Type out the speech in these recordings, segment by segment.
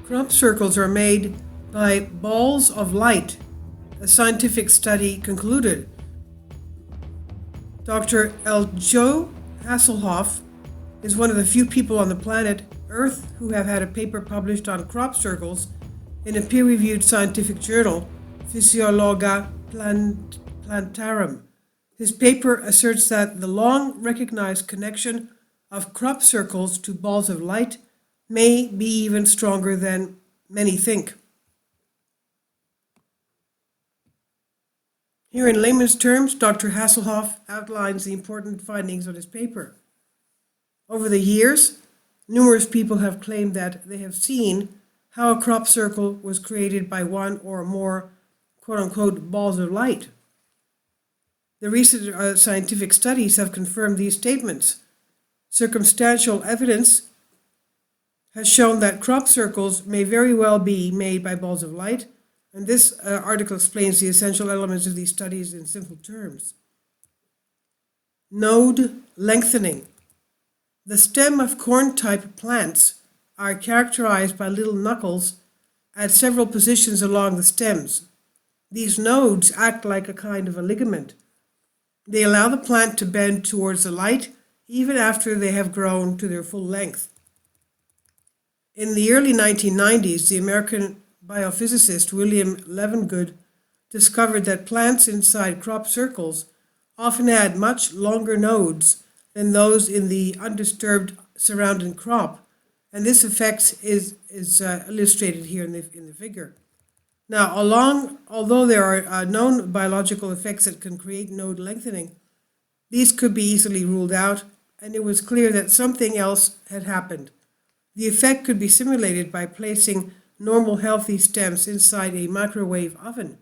Crop circles are made by balls of light, a scientific study concluded. Dr. Joe Hasselhoff is one of the few people on the planet Earth who have had a paper published on crop circles in a peer-reviewed scientific journal, Physiologia Plantarum. His paper asserts that the long recognized connection of crop circles to balls of light may be even stronger than many think. Here in layman's terms, Dr. Hasselhoff outlines the important findings of his paper. Over the years, numerous people have claimed that they have seen how a crop circle was created by one or more quote-unquote balls of light. The recent scientific studies have confirmed these statements. Circumstantial evidence has shown that crop circles may very well be made by balls of light, and this article explains the essential elements of these studies in simple terms. Node lengthening. The stem of corn-type plants are characterized by little knuckles at several positions along the stems. These nodes act like a kind of a ligament. They allow the plant to bend towards the light even after they have grown to their full length. In the early 1990s, the American biophysicist William Levengood discovered that plants inside crop circles often had much longer nodes than those in the undisturbed surrounding crop, and this effect is illustrated here in the figure. Now, although there are known biological effects that can create node lengthening, these could be easily ruled out, and it was clear that something else had happened. The effect could be simulated by placing normal healthy stems inside a microwave oven.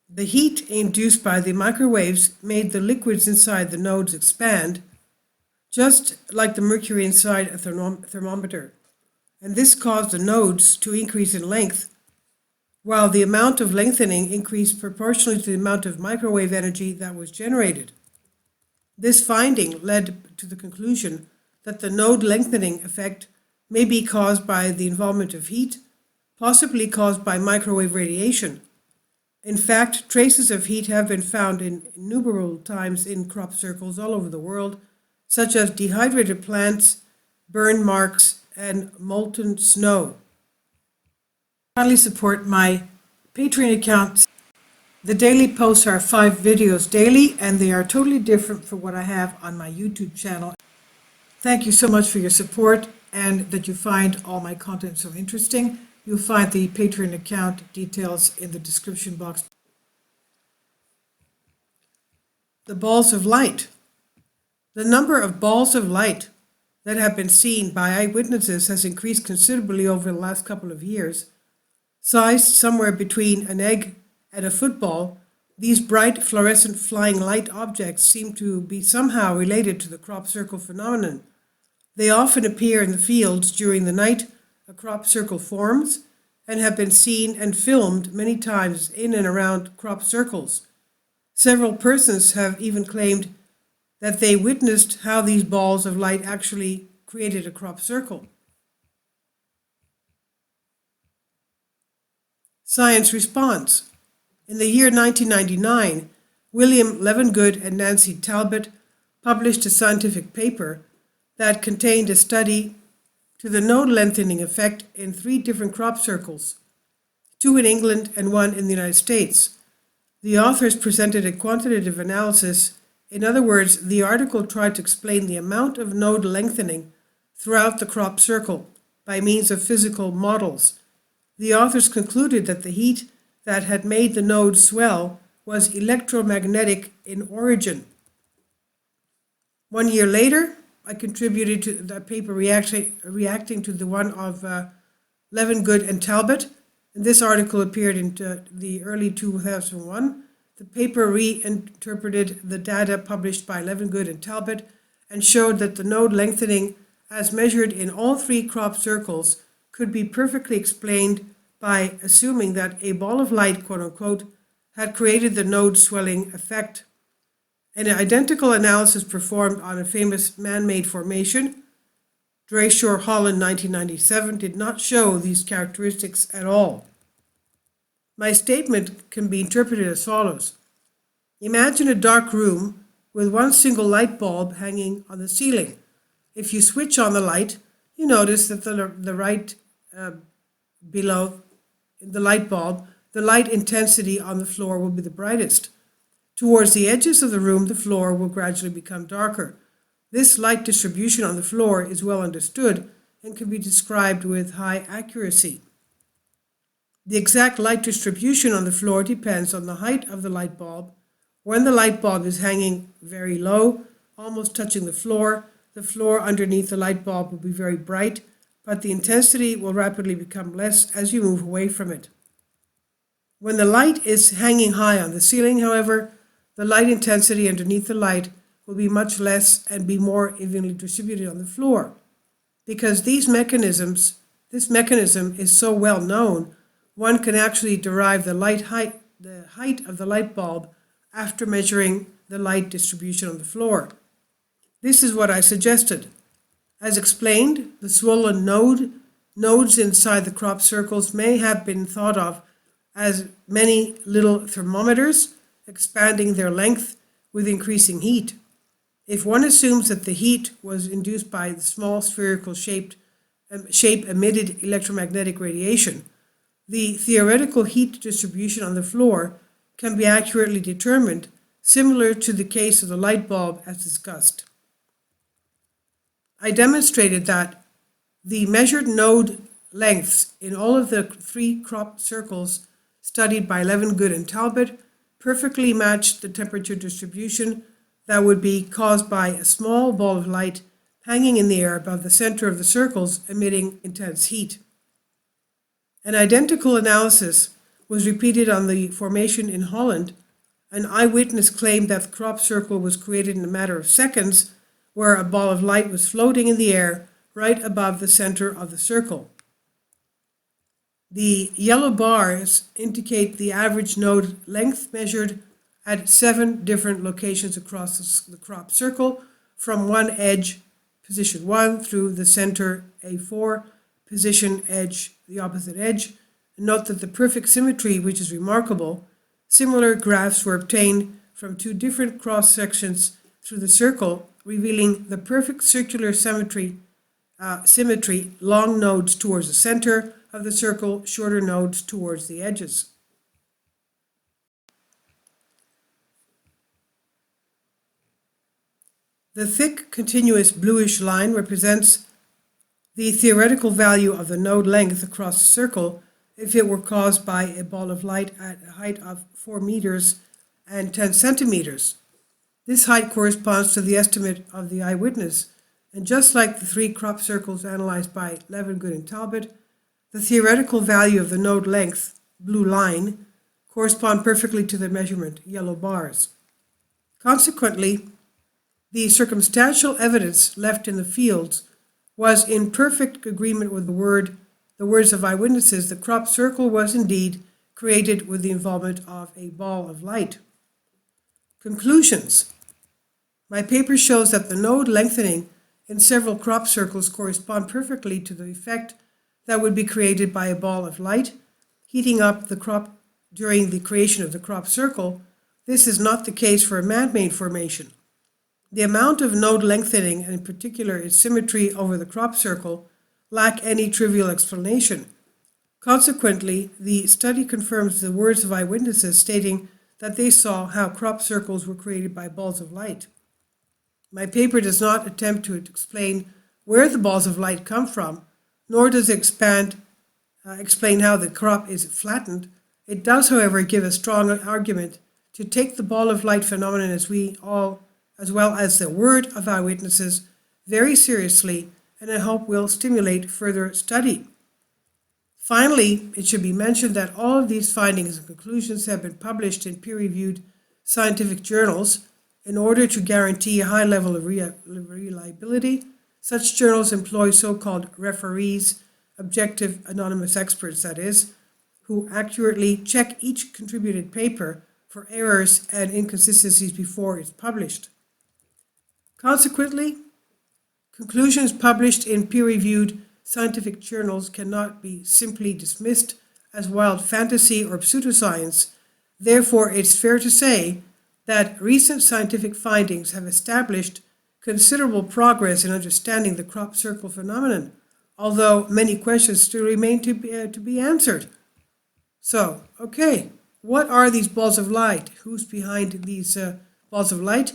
The heat induced by the microwaves made the liquids inside the nodes expand, just like the mercury inside a thermometer, and this caused the nodes to increase in length, while the amount of lengthening increased proportionally to the amount of microwave energy that was generated. This finding led to the conclusion that the node lengthening effect may be caused by the involvement of heat, possibly caused by microwave radiation. In fact, traces of heat have been found in innumerable times in crop circles all over the world, such as dehydrated plants, burn marks, and molten snow. Kindly support my Patreon account. The daily posts are 5 videos daily, and they are totally different from what I have on my YouTube channel. Thank you so much for your support and that you find all my content so interesting. You'll find the Patreon account details in the description box. The balls of light. The number of balls of light that have been seen by eyewitnesses has increased considerably over the last couple of years. Sized somewhere between an egg and a football, these bright fluorescent flying light objects seem to be somehow related to the crop circle phenomenon. They often appear in the fields during the night a crop circle forms and have been seen and filmed many times in and around crop circles. Several persons have even claimed that they witnessed how these balls of light actually created a crop circle. Science response. In the year 1999, William Levengood and Nancy Talbot published a scientific paper that contained a study to the node lengthening effect in 3 different crop circles, 2 in England and 1 in the United States. The authors presented a quantitative analysis. In other words, the article tried to explain the amount of node lengthening throughout the crop circle by means of physical models. The authors concluded that the heat that had made the nodes swell was electromagnetic in origin. 1 year later, I contributed to the paper reacting to the one of Levengood and Talbot, and this article appeared in the early 2001. The paper reinterpreted the data published by Levengood and Talbot and showed that the node lengthening, as measured in all 3 crop circles, could be perfectly explained by assuming that a ball of light, quote unquote, had created the node swelling effect. An identical analysis performed on a famous man-made formation, Dreyshore, Holland, 1997, did not show these characteristics at all. My statement can be interpreted as follows. Imagine a dark room with one single light bulb hanging on the ceiling. If you switch on the light, you notice that the right below the light bulb, the light intensity on the floor will be the brightest. Towards the edges of the room, the floor will gradually become darker. This light distribution on the floor is well understood and can be described with high accuracy. The exact light distribution on the floor depends on the height of the light bulb. When the light bulb is hanging very low, almost touching the floor underneath the light bulb will be very bright, but the intensity will rapidly become less as you move away from it. When the light is hanging high on the ceiling, however, the light intensity underneath the light will be much less and be more evenly distributed on the floor. Because this mechanism is so well known, one can actually derive the height of the light bulb after measuring the light distribution on the floor. This is what I suggested. As explained, the swollen nodes inside the crop circles may have been thought of as many little thermometers, expanding their length with increasing heat. If one assumes that the heat was induced by the small spherical shape emitted electromagnetic radiation, the theoretical heat distribution on the floor can be accurately determined, similar to the case of the light bulb as discussed. I demonstrated that the measured node lengths in all of the 3 crop circles studied by Levengood and Talbot perfectly matched the temperature distribution that would be caused by a small ball of light hanging in the air above the center of the circles emitting intense heat. An identical analysis was repeated on the formation in Holland. An eyewitness claimed that the crop circle was created in a matter of seconds, where a ball of light was floating in the air right above the center of the circle. The yellow bars indicate the average node length measured at 7 different locations across the crop circle, from one edge, position 1, through the center A4, position edge, the opposite edge. And note that the perfect symmetry, which is remarkable, similar graphs were obtained from 2 different cross sections through the circle, revealing the perfect circular symmetry, long nodes towards the center of the circle, shorter nodes towards the edges. The thick, continuous bluish line represents the theoretical value of the node length across the circle if it were caused by a ball of light at a height of 4 meters and 10 centimeters. This height corresponds to the estimate of the eyewitness, and just like the 3 crop circles analyzed by Levengood and Talbot, the theoretical value of the node length, blue line, correspond perfectly to the measurement, yellow bars. Consequently, the circumstantial evidence left in the fields was in perfect agreement with the words of eyewitnesses. The crop circle was indeed created with the involvement of a ball of light. Conclusions. My paper shows that the node lengthening in several crop circles correspond perfectly to the effect that would be created by a ball of light heating up the crop during the creation of the crop circle. This is not the case for a man-made formation. The amount of node lengthening, and in particular its symmetry over the crop circle, lack any trivial explanation. Consequently, the study confirms the words of eyewitnesses stating that they saw how crop circles were created by balls of light. My paper does not attempt to explain where the balls of light come from, nor does it explain how the crop is flattened. It does, however, give a strong argument to take the ball of light phenomenon as well as the word of eyewitnesses very seriously, and I hope will stimulate further study. Finally, it should be mentioned that all of these findings and conclusions have been published in peer-reviewed scientific journals. In order to guarantee a high level of reliability, such journals employ so-called referees, objective anonymous experts that is, who accurately check each contributed paper for errors and inconsistencies before it's published. Consequently, conclusions published in peer-reviewed scientific journals cannot be simply dismissed as wild fantasy or pseudoscience. Therefore, it's fair to say that recent scientific findings have established considerable progress in understanding the crop circle phenomenon, although many questions still remain to be answered. So, okay, what are these balls of light? Who's behind these balls of light?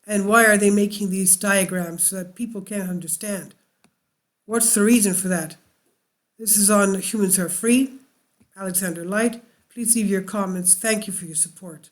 And why are they making these diagrams so that people can't understand? What's the reason for that? This is on Humans Are Free. Alexander Light. Please leave your comments. Thank you for your support.